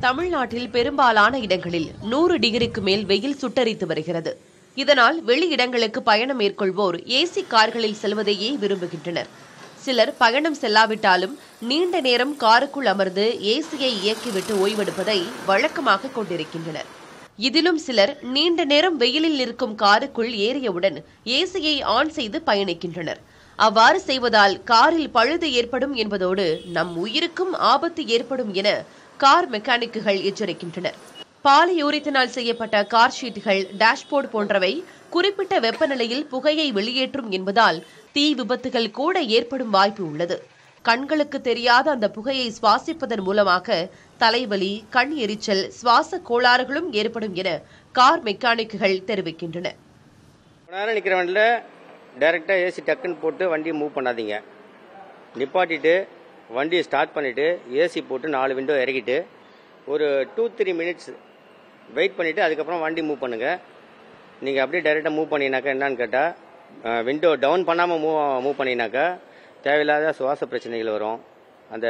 தமிழ்நாட்டில் பெரும்பாலான இடங்களில் 100 டிகிரிக்கு மேல் வெயில் சுட்டரித்து வருகிறது. இதனால் வெளி இடங்களுக்கு பயணம் மேற்கொள்வோர் ஏசி கார்களில் செல்வதையே விரும்புகின்றனர். சிலர் பயணம் செல்லாவிட்டாலும் நீண்ட நேரம் காருக்குள் அமர்ந்து ஏசியை இயக்கிவிட்டு ஓய்வெடுப்பதை வழக்கமாக கொண்டிருக்கின்றனர். இதிலும் சிலர் நீண்ட நேரம் வெயிலில் இருக்கும் காருக்குள் ஏறியவுடன் ஏசியை ஆன் செய்து பயணிக்கின்றனர். அவ்வாறு செய்வதால் காரில் பழுது ஏற்படும் என்பதோடு நம் உயிருக்கும் ஆபத்து ஏற்படும் என கார் மெக்கானிக்குகள் எச்சரிக்கின்றனர். பாலியூரித்தினால் செய்யப்பட்ட கார் ஷீட்டுகள், டேஷ்போர்டு போன்றவை குறிப்பிட்ட வெப்பநிலையில் புகையை வெளியேற்றும் என்பதால் தீ விபத்துகள் கூட ஏற்படும் வாய்ப்பு உள்ளது. கண்களுக்கு தெரியாத அந்த புகையை சுவாசிப்பதன் மூலமாக தலைவலி, கண் எரிச்சல், சுவாச கோளாறுகளும் ஏற்படும் என கார் மெக்கானிக்குகள் தெரிவிக்கின்றனர். டைரக்டா ஏசி டக்குன்னு போட்டு வண்டியை மூவ் பண்ணாதீங்க. நிப்பாட்டிட்டு வண்டியை ஸ்டார்ட் பண்ணிட்டு ஏசி போட்டு 4 விண்டோ இறக்கிட்டு ஒரு 2-3 மினிட்ஸ் வெயிட் பண்ணிட்டு அதுக்கப்புறம் வண்டி மூவ் பண்ணுங்க. நீங்க அப்படியே டைரக்டா மூவ் பண்ணினாக்கா என்னன்னு கேட்டா, விண்டோ டவுன் பண்ணாம மூவ் பண்ணினாக்கா தேவையில்லாத சுவாச பிரச்சனைகள் வரும். அந்த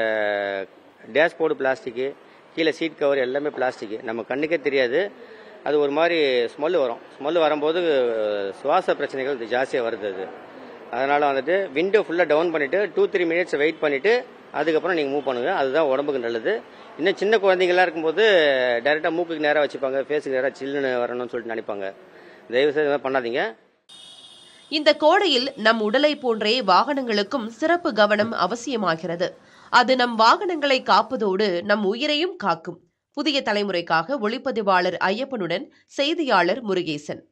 டேஷ்போர்டு பிளாஸ்டிக்கு, கீழே சீட் கவர் எல்லாமே பிளாஸ்டிக், நம்ம கண்ணுக்கே தெரியாது. அது ஒரு மாதிரி ஸ்மெல் வரும். ஸ்மெல் வரும்போது சுவாச பிரச்சனைகள் ஜாஸ்தியாக வருது. அது அதனால வந்துட்டு விண்டோ ஃபுல்லாக டவுன் பண்ணிட்டு 2-3 மினிட்ஸ் வெயிட் பண்ணிட்டு அதுக்கப்புறம் நீங்கள் மூவ் பண்ணுங்க. அதுதான் உடம்புக்கு நல்லது. இன்னும் சின்ன குழந்தைங்களா இருக்கும்போது டைரெக்டாக மூக்குக்கு நேராக வச்சுப்பாங்க, ஃபேஸுக்கு நேராக சில்லுன்னு வரணும்னு சொல்லிட்டு நினைப்பாங்க. தயவு செய்து பண்ணாதீங்க. இந்த கோடையில் நம் உடலை போன்றே வாகனங்களுக்கும் சிறப்பு கவனம் அவசியமாகிறது. அது நம் வாகனங்களை காப்பதோடு நம் உயிரையும் காக்கும். புதிய தலைமுறைக்காக ஒளிப்பதிவாளர் ஐயப்பனுடன் செய்தியாளர் முருகேசன்.